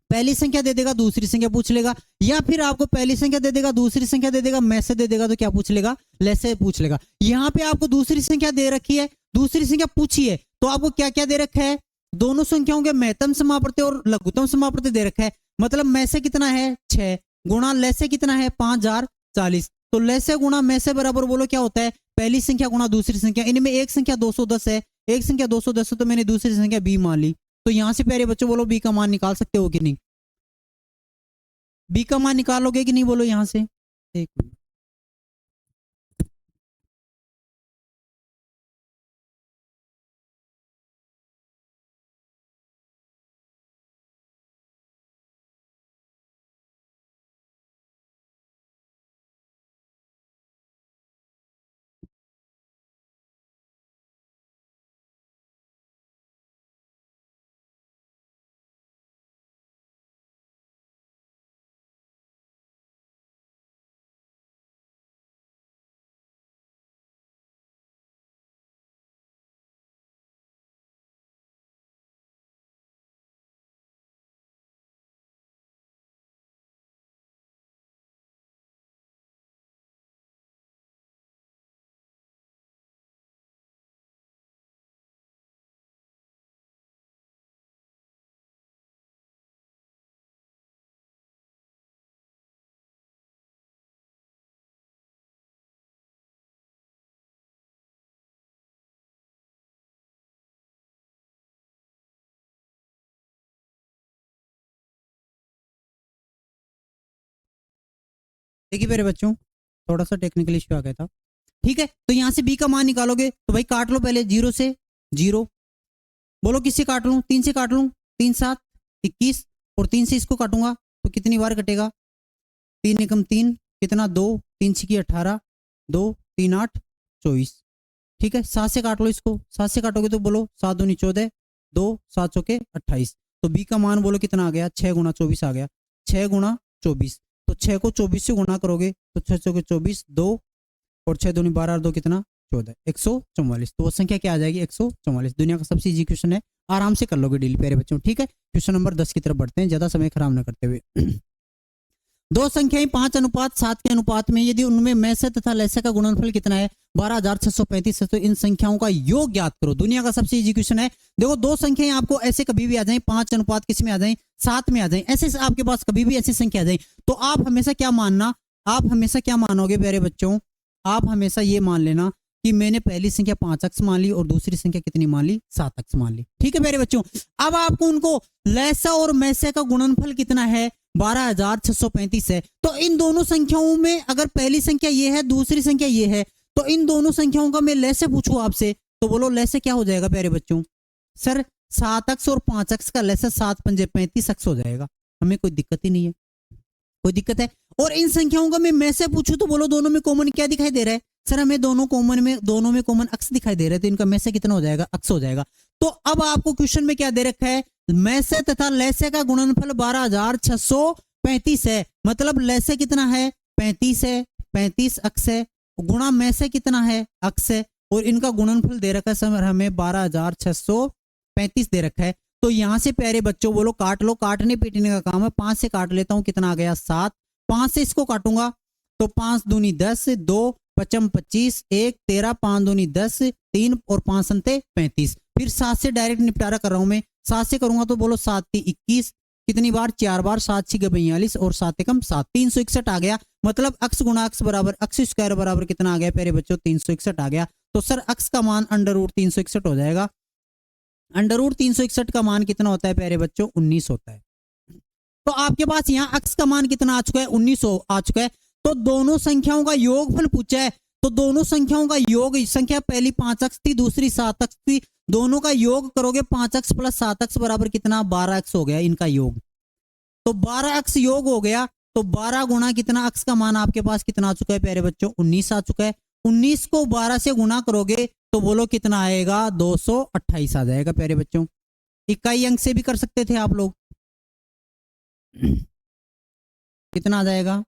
पहली संख्या दे देगा, दूसरी संख्या पूछ लेगा। या फिर आपको पहली संख्या दे देगा, दूसरी संख्या दे देगा, मैसे दे देगा तो क्या पूछ लेगा? लेसे पूछ लेगा। यहाँ पे आपको दूसरी संख्या दे रखी है, दूसरी संख्या पूछी है, तो आपको क्या क्या दे रखा है? दोनों संख्याओं के महत्तम समापवर्ती और लघुत्तम समापवर्ती दे रखा है। मतलब मैसे कितना है? 6 गुणा लेसे कितना है? 5040। तो लेसे गुणा मैसे बराबर बोलो क्या होता है? पहली संख्या गुणा दूसरी संख्या। इनमें एक संख्या 210 है, एक संख्या 210 है, तो मैंने दूसरी संख्या बी मान ली। तो यहां से प्यारे बच्चों बोलो बी का मान निकाल सकते हो कि नहीं? बी का मान निकालोगे कि नहीं? बोलो यहां से। एक मिनट। देखिए मेरे बच्चों, थोड़ा सा टेक्निकल इश्यू आ गया था। ठीक है, तो यहां से बी का मान निकालोगे तो भाई काट लो पहले, 0 से 0। बोलो किससे काट लूं? 3 से काट लूं। 3 7 21 और 3 से इसको काटूंगा तो कितनी बार कटेगा? 3 एकम 3 कितना 2, 3 छिकी 18, 2 3 8 24। ठीक है, 7 से काट लो इसको। 7 से काटोगे तो बोलो 7 दूनी 14, 2 7 चौके 28। तो बी का मान बोलो कितना आ गया? 6 गुना 24 आ गया। 6 गुना 24, तो 6 को 24 से गुना करोगे तो 6 चौके 24, 2 और 6 दूनी 12 और 2 कितना? 14, 144। तो वो संख्या क्या आ जाएगी? 144। दुनिया का सबसे इजी क्वेश्चन है, आराम से कर लोगे डील प्यारे बच्चों। ठीक है, क्वेश्चन नंबर 10 की तरफ बढ़ते हैं, ज्यादा समय खराब न करते हुए। दो संख्याएं 5:7 के अनुपात में यदि उनमें मैसे तथा लैसे का गुणनफल कितना है? 12,635 है। तो इन संख्याओं का योग ज्ञात करो। दुनिया का सबसे इजी क्वेश्चन है। देखो दो संख्याएं आपको ऐसे कभी भी आ जाए, 5 किस में आ जाए? 7 में आ जाए। ऐसे आपके पास कभी भी ऐसी संख्या आ जाए तो आप हमेशा क्या मानना? आप हमेशा क्या मानोगे प्यारे बच्चों? आप हमेशा ये मान लेना कि मैंने पहली संख्या 5 अक्ष मान ली और दूसरी संख्या कितनी मान ली? 7 अक्ष मान ली। ठीक है मेरे बच्चों, अब आपको उनको लैसा और मैसे का गुणनफल कितना है? 12,635 है। तो इन दोनों संख्याओं में अगर पहली संख्या ये है, दूसरी संख्या ये है, तो इन दोनों संख्याओं का मैं लैसे पूछूं आपसे तो बोलो लैसे क्या हो जाएगा प्यारे बच्चों? सर 7 अक्ष और 5 अक्ष का लैसे 7 पंजे 35 अक्ष हो जाएगा। हमें कोई दिक्कत ही नहीं है, कोई दिक्कत है? और इन संख्याओं का मैं से पूछूं तो बोलो दोनों में कॉमन क्या दिखाई दे रहा है? सर हमें दोनों में कॉमन अक्ष दिखाई दे रहे हैं, तो इनका में से कितना हो जाएगा? अक्ष हो जाएगा। तो अब आपको क्वेश्चन में क्या दे रखा है? में से तथा लैसे का गुणनफल 12,635 है। मतलब लैसे कितना है? 35 है, 35 अक्ष है, गुणा में से कितना है? अक्ष है, और इनका गुणनफल दे रखा है सर हमें 12,635 दे रखा है। तो यहां से प्यारे बच्चों बोलो काट लो, काटने पीटने का काम है। 5 से काट लेता हूं, कितना आ गया? 7। 5 से इसको काटूंगा तो 5 दूनी 10, 2 पचम 25, 1 13, 5 दूनी 10, 3 और 5 संते 35। फिर 7 से डायरेक्ट निपटारा कर रहा हूं मैं। 7 से करूंगा तो बोलो 7 × 21, कितनी बार? 4 बार। 7 × 42 और 7 × 7 361 आ गया। मतलब अक्ष गुणा अक्ष बराबर अक्ष स्क्वायर बराबर कितना आ गया प्यारे बच्चों? 361 आ गया। तो सर अक्ष का मान √361 हो जाएगा। √361 का मान कितना होता है प्यारे बच्चों? 19 होता है। तो आपके पास यहाँ अक्ष का मान कितना आ चुका है? 19 आ चुका है। तो दोनों संख्याओं का योगफल पूछा है, तो दोनों संख्याओं का योग, संख्या पहली 5 अक्ष थी, दूसरी 7 अक्ष थी, दोनों का योग करोगे 5 अक्ष प्लस 7 अक्ष बराबर कितना? 12 अक्ष हो गया इनका योग। तो 12 अक्ष योग हो गया, तो 12 गुणा कितना? अक्ष का मान आपके पास कितना आ चुका है प्यारे बच्चों? 19 आ चुका है। 19 को 12 से गुणा करोगे तो बोलो कितना आएगा? 228 आ जाएगा प्यारे बच्चों। इकाई अंक से भी कर सकते थे आप लोग। कितना आ जाएगा?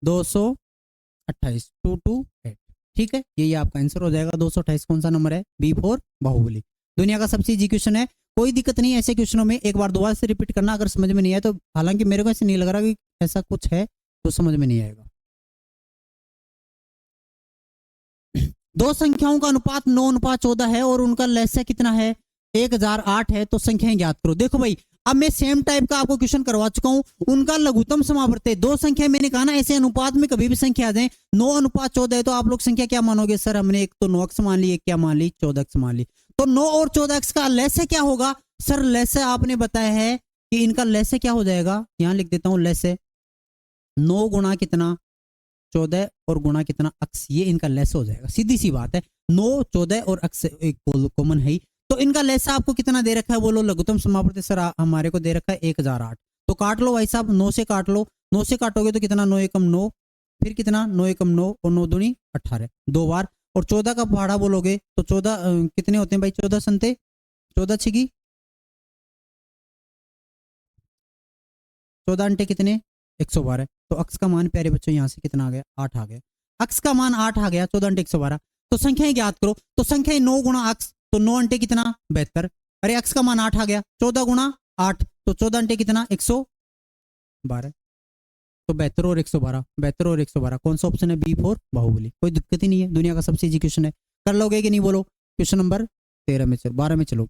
228, 228। ठीक है, यही आपका आंसर हो जाएगा। 228 कौन सा नंबर है? B4 बाहुबली। दुनिया का सबसे इजी क्वेश्चन है, कोई दिक्कत नहीं है ऐसे क्वेश्चनों में। एक बार दोबारा से रिपीट करना अगर समझ में नहीं आया तो। हालांकि मेरे को ऐसे नहीं लग रहा कि ऐसा कुछ है तो समझ में नहीं आएगा। दो संख्याओं का अनुपात 9:14 है और उनका लैसा कितना है? 1008 है। तो संख्याएं ज्ञात करो। देखो भाई, अब मैं सेम टाइप का आपको क्वेश्चन करवा चुका हूं। उनका लघुत्तम समावर्त दो संख्या, मैंने कहा ना ऐसे अनुपात में कभी भी संख्या आ जाए 9:14 है तो आप लोग संख्या क्या मानोगे? सर हमने एक तो 9 अक्ष मान ली, एक क्या मान ली? 14 अक्ष मान ली। तो 9 और 14 अक्ष का लैसे क्या होगा? सर लैसे आपने बताया है कि इनका लैसे क्या हो जाएगा, यहां लिख देता हूं लैसे 9 गुणा कितना? 14 और गुणा कितना? अक्ष। ये इनका लैस हो जाएगा, सीधी सी बात है। 9 14 और अक्ष एक कॉमन है ही। तो इनका लैसा आपको कितना दे रखा है? बोलो लघुत्तम समावर्त सर हमारे को दे रखा है 1008। तो काट लो भाई साहब, 9 से काट लो। 9 से काटोगे तो कितना? 9 एकम 9, फिर कितना? 9 एकम 9 और 9 दूनी 18, 2 बार। और 14 का पहाड़ा बोलोगे तो 14 कितने होते हैं भाई? 14 संते 14 छिगी 14 अंटे कितने? 112। तो अक्ष का मान प्यारे बच्चों यहां से कितना आ गया? 8 आ गया। अक्ष का मान 8 आ गया। 14 अंटे 112। तो संख्याएं ज्ञात करो। तो संख्याएं 9 गुणा अक्ष, तो 9 अंटे कितना? 72। अरे अक्ष का मान 8 आ गया। 14 गुणा 8 तो 14 अंटे कितना? 112। तो 72 और 112, 72 और 112 कौन सा ऑप्शन है? B4 बाहुबली। कोई दिक्कत ही नहीं है, दुनिया का सबसे इजी क्वेश्चन है। कर लोगे कि नहीं बोलो? क्वेश्चन नंबर 13 में चलो, 12 में चलो।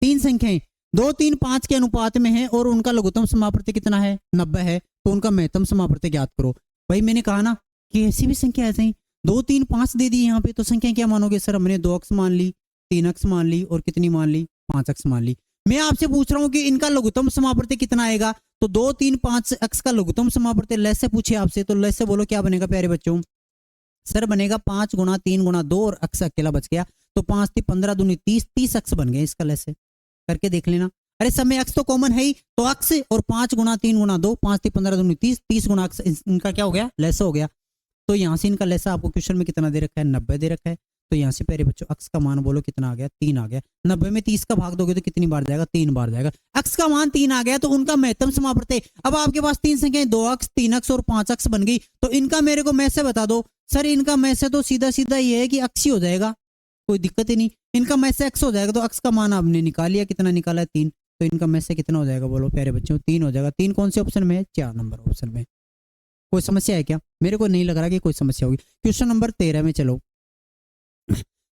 तीन संख्याएं 2 3 5 के अनुपात में है और उनका लघुत्तम समावर्त कितना है? 90 है। तो उनका महत्तम समावर्त ज्ञात करो। भाई मैंने कहा ना कि ऐसी भी संख्या ऐसे ही 2 3 5 दे दी यहाँ पे, तो संख्या क्या मानोगे? सर हमने 2 अक्ष मान ली, 3 अक्ष मान ली और कितनी मान ली? 5 अक्ष मान ली। मैं आपसे पूछ रहा हूं कि इनका लघुत्तम समावर्त कितना आएगा? तो 2 3 5 अक्स का लघुत्तम समापवर्ती लय से पूछे आपसे, तो लय से बोलो क्या बनेगा प्यारे बच्चों? सर बनेगा 5 गुना 3 गुना 2 और अक्स अकेला बच गया, तो 5 × 15 दूनी 30, 30 अक्स बन गए इसका लय से, करके देख लेना। अरे सब में अक्स तो कॉमन है ही, तो अक्स और 5 गुना 3 गुना 2, 5 × 15 दूनी 30, 30 गुना अक्स, इनका क्या हो गया? लय हो गया। तो यहाँ से इनका लय आपको क्वेश्चन में कितना दे रखा है? 90 दे रखा है। तो यहाँ से प्यारे बच्चों अक्स का मान बोलो कितना आ गया? 3 आ गया। 90 में 30 का भाग दोगे तो कितनी बार जाएगा? 3 बार जाएगा। अक्स का मान 3 आ गया तो उनका महत्तम समापवर्ती, अब आपके पास 3 संख्याएं, 2 अक्स 3 अक्स और 5 अक्स बन गई, तो इनका मेरे को में से बता दो। सर इनका में से तो सीधा सीधा ये है कि अक्स ही हो जाएगा, कोई दिक्कत ही नहीं। इनका में से अक्स हो जाएगा, तो अक्स का मान आपने निकाल लिया, कितना निकाला है? 3। तो इनका में से कितना हो जाएगा बोलो प्यारे बच्चों? 3 हो जाएगा। 3 कौन से ऑप्शन में है? 4 नंबर ऑप्शन में। कोई समस्या है क्या? मेरे को नहीं लग रहा कि कोई समस्या होगी। क्वेश्चन नंबर 13 में चलो।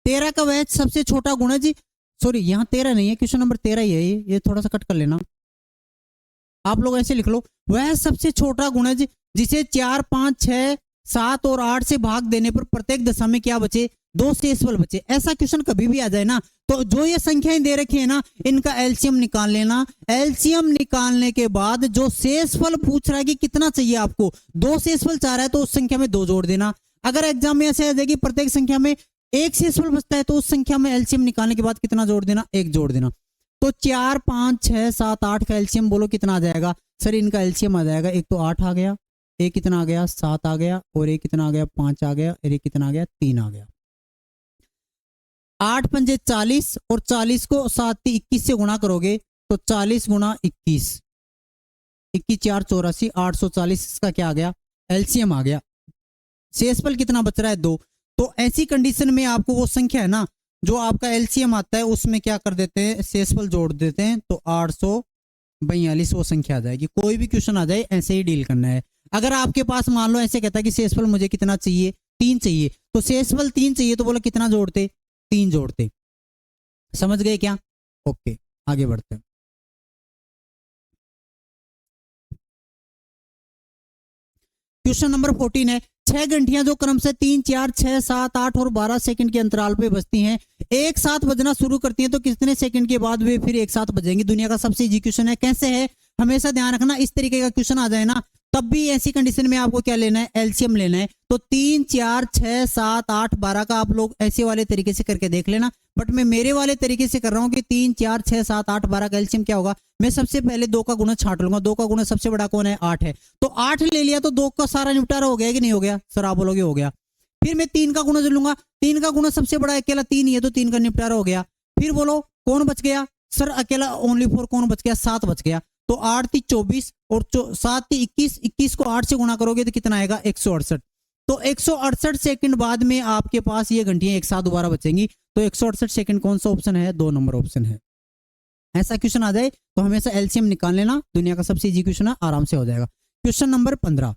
13 का वह सबसे छोटा गुण है जी, सॉरी यहाँ 13 नहीं है, क्वेश्चन नंबर 13 ही है, ये थोड़ा सा कट कर लेना। आप लोग ऐसे लिख लो, वह सबसे छोटा गुण है जी जिसे 4 5 6 7 और 8 से भाग देने पर प्रत्येक दशा में क्या बचे? 2 शेषफल बचे। ऐसा क्वेश्चन कभी भी आ जाए ना, तो जो ये संख्याएं दे रखी है ना, इनका एलसीएम निकाल लेना। एलसीएम निकालने के बाद जो शेषफल पूछ रहा है कि कितना चाहिए आपको, 2 शेषफल चाह रहा है तो उस संख्या में 2 जोड़ देना। अगर एग्जाम में ऐसे आ जाएगी प्रत्येक संख्या में 1 शेषफल बचता है तो उस संख्या में एलसीएम निकालने के बाद कितना जोड़ देना? 1 जोड़ देना। तो 4 5 6 7 8 का एलसीएम बोलो कितना आ जाएगा? सर इनका एलसीएम आ जाएगा, एक तो 8 आ गया, एक कितना आ गया? 7 आ गया, और एक कितना आ गया? 5 आ गया, और एक कितना आ गया? 3 आ गया। 8 पंजे 40 और 40 को 7 × 21 से गुणा करोगे तो 40 गुना 21, 21 4 84, 840 इसका क्या आ गया? एलसीएम आ गया। शेषफल कितना बच रहा है? 2। तो ऐसी कंडीशन में आपको वो संख्या है ना जो आपका एलसीएम आता है उसमें क्या कर देते हैं? शेषफल जोड़ देते हैं, तो 842 वो संख्या आ जाएगी। कोई भी क्वेश्चन आ जाए ऐसे ही डील करना है। अगर आपके पास मान लो ऐसे कहता है कि शेषफल मुझे कितना चाहिए? 3 चाहिए, तो शेषफल 3 चाहिए तो बोलो कितना जोड़ते? 3 जोड़ते। समझ गए क्या? ओके आगे बढ़ते हैं। क्वेश्चन नंबर 14 है, 6 घंटियां जो क्रम से 3 4 6 7 8 और 12 सेकंड के अंतराल पे बजती हैं, एक साथ बजना शुरू करती हैं तो कितने सेकंड के बाद वे फिर एक साथ बजेंगी? दुनिया का सबसे इजी क्वेश्चन है। कैसे है हमेशा ध्यान रखना, इस तरीके का क्वेश्चन आ जाए ना तब भी ऐसी कंडीशन में आपको क्या लेना है? एलसीएम लेना है। तो 3 4 6 7 8 12 का आप लोग ऐसे वाले तरीके से करके देख लेना, बट मैं मेरे वाले तरीके से कर रहा हूं कि 3 4 6 7 8 12 का एलसीएम क्या होगा? मैं सबसे पहले 2 का गुणा छांट लूंगा। 2 का गुणा सबसे बड़ा कौन है? 8 है, तो 8 ले लिया तो 2 का सारा निपटारा हो गया कि नहीं हो गया? सर आप बोलोगे हो गया। फिर मैं 3 का गुणा लूंगा, 3 का गुणा सबसे बड़ा अकेला 3 ही है, तो 3 का निपटारा हो गया। फिर बोलो कौन बच गया? सर अकेला ओनली 4 कौन बच गया? 7 बच गया। तो 8 × 24 और 7 × 21, 21 को 8 से गुणा करोगे तो कितना आएगा? 168। तो 168 सेकंड बाद में आपके पास ये घंटियां एक साथ दोबारा बचेंगी। तो 168 सेकंड कौन सा ऑप्शन है? 2 नंबर ऑप्शन है। ऐसा क्वेश्चन आ जाए तो हमेशा एलसीएम निकाल लेना, दुनिया का सबसे इजी क्वेश्चन है, आराम से हो जाएगा। क्वेश्चन नंबर 15,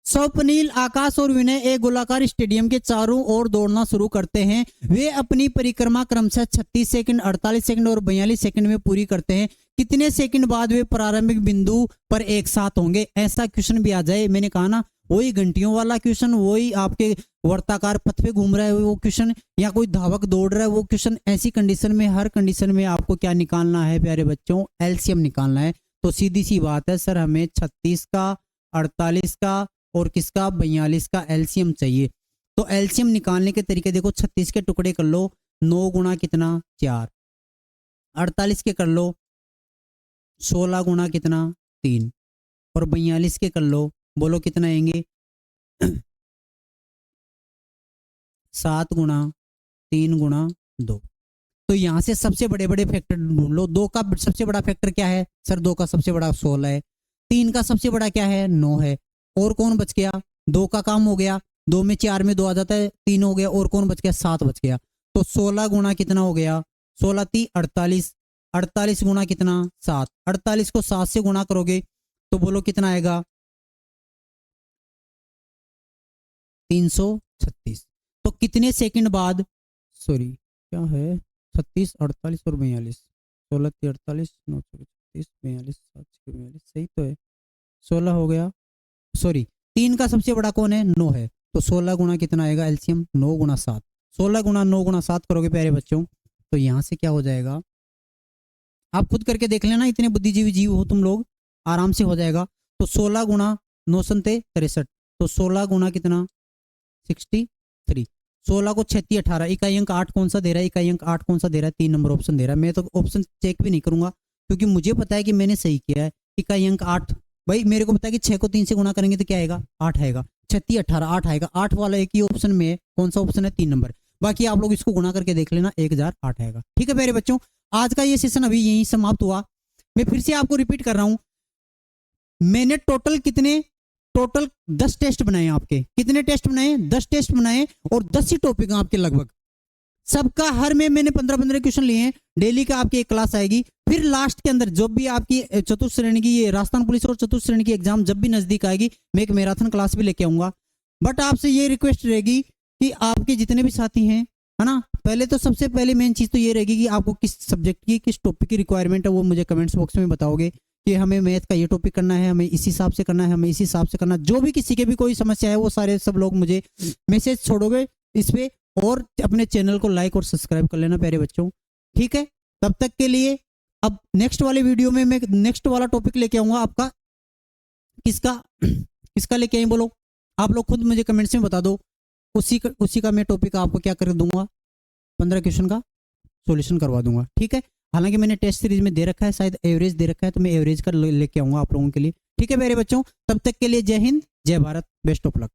स्वप्नील, आकाश और विनय एक गोलाकार स्टेडियम के चारों ओर दौड़ना शुरू करते हैं। वे अपनी परिक्रमा क्रमशः 36 सेकंड, 48 सेकंड और 42 सेकंड में पूरी करते हैं। कितने सेकंड बाद वे प्रारंभिक बिंदु पर एक साथ होंगे? ऐसा क्वेश्चन भी आ जाए, मैंने कहा ना वही घंटियों वाला क्वेश्चन, वही आपके वर्ताकार पथ पे घूम रहा है वो क्वेश्चन, या कोई धावक दौड़ रहा है वो क्वेश्चन। ऐसी कंडीशन में हर कंडीशन में आपको क्या निकालना है प्यारे बच्चों? एलसीएम निकालना है। तो सीधी सी बात है सर, हमें 36 का, 48 का और किसका? 42 का एलसीएम चाहिए। तो एलसीएम निकालने के तरीके देखो, 36 के टुकड़े कर लो, 9 गुणा कितना? 4। 48 के कर लो 16 गुणा कितना? 3। और 42 के कर लो, बोलो कितना आएंगे? 7 गुणा 3 गुणा 2। तो यहां से सबसे बड़े बड़े फैक्टर ढूंढ लो। 2 का सबसे बड़ा फैक्टर क्या है? सर 2 का सबसे बड़ा 16 है। 3 का सबसे बड़ा क्या है? 9 है। और कौन बच गया? 2 का काम हो गया, 2 में 4 में 2 आ जाता है, 3 हो गया, और कौन बच गया? 7 बच गया। तो 16 गुणा कितना हो गया? 16 × 48, 48 गुणा कितना? 7। 48 को 7 से गुणा करोगे तो बोलो कितना आएगा? 336। तो कितने सेकंड बाद, सॉरी क्या है, 36 48 और 42, 16 × 48 9 36 42 7 42, सही तो है। 16 हो गया, सॉरी 3 का सबसे बड़ा कौन है? 9 है। तो 16 गुणा कितना आएगा एलसीएम? 9 गुणा 7। 16 गुणा 9 गुणा 7 करोगे प्यारे बच्चों तो यहां से क्या हो जाएगा? आप खुद करके देख लेना, इतने बुद्धिजीवी जीव हो तुम लोग, आराम से हो जाएगा। तो 16 गुणा 9 संते 63, तो 16 गुणा कितना 63, 16 को 36 18, इकाई अंक 8 कौन सा दे रहा है, इकाई अंक 8 कौन सा दे रहा है, 3 नंबर ऑप्शन दे रहा है। मैं तो ऑप्शन चेक भी नहीं करूंगा क्योंकि मुझे पता है कि मैंने सही किया है। इकाई अंक 8, भाई मेरे को पता है कि 6 को 3 से गुणा करेंगे तो क्या आएगा, 8 आएगा। 36 18 8 आएगा, 8 वाला एक ही ऑप्शन में है, कौन सा ऑप्शन है, 3 नंबर। बाकी आप लोग इसको गुणा करके देख लेना, 1008 आएगा। ठीक है प्यारे बच्चों, आज का ये सेशन अभी यहीं समाप्त हुआ। मैं फिर से आपको रिपीट कर रहा हूं, मैंने टोटल 10 टेस्ट बनाए आपके। कितने टेस्ट बनाए, 10 टेस्ट बनाए और 10 ही टॉपिक आपके लगभग सबका। हर में मैंने 15-15 क्वेश्चन लिए हैं। डेली का आपकी एक क्लास आएगी। फिर लास्ट के अंदर जब भी आपकी चतुर्थ श्रेणी की, ये राजस्थान पुलिस और चतुर्थ श्रेणी की एग्जाम जब भी नजदीक आएगी, मैं एक मैराथन क्लास भी लेके आऊंगा। बट आपसे ये रिक्वेस्ट रहेगी कि आपके जितने भी साथी हैं, है ना, पहले तो सबसे पहले मेन चीज तो ये रहेगी कि आपको किस सब्जेक्ट की, किस टॉपिक की रिक्वायरमेंट है, वो मुझे कमेंट्स बॉक्स में बताओगे कि हमें मैथ का ये टॉपिक करना है, हमें इस हिसाब से करना है, हमें इस हिसाब से करना। जो भी किसी के भी कोई समस्या है, वो सारे सब लोग मुझे मैसेज छोड़ोगे इस पे, और अपने चैनल को लाइक और सब्सक्राइब कर लेना प्यारे बच्चों। ठीक है, तब तक के लिए अब नेक्स्ट वाले वीडियो में मैं नेक्स्ट वाला टॉपिक लेके आऊंगा आपका। किसका लेके आए बोलो, आप लोग खुद मुझे कमेंट्स में बता दो। उसी का मैं टॉपिक आपको क्या कर दूंगा, 15 क्वेश्चन का सॉल्यूशन करवा दूंगा। ठीक है, हालांकि मैंने टेस्ट सीरीज में दे रखा है, शायद एवरेज दे रखा है, तो मैं एवरेज का लेके आऊंगा आप लोगों के लिए। ठीक है मेरे बच्चों, तब तक के लिए जय हिंद, जय भारत, बेस्ट ऑफ लक।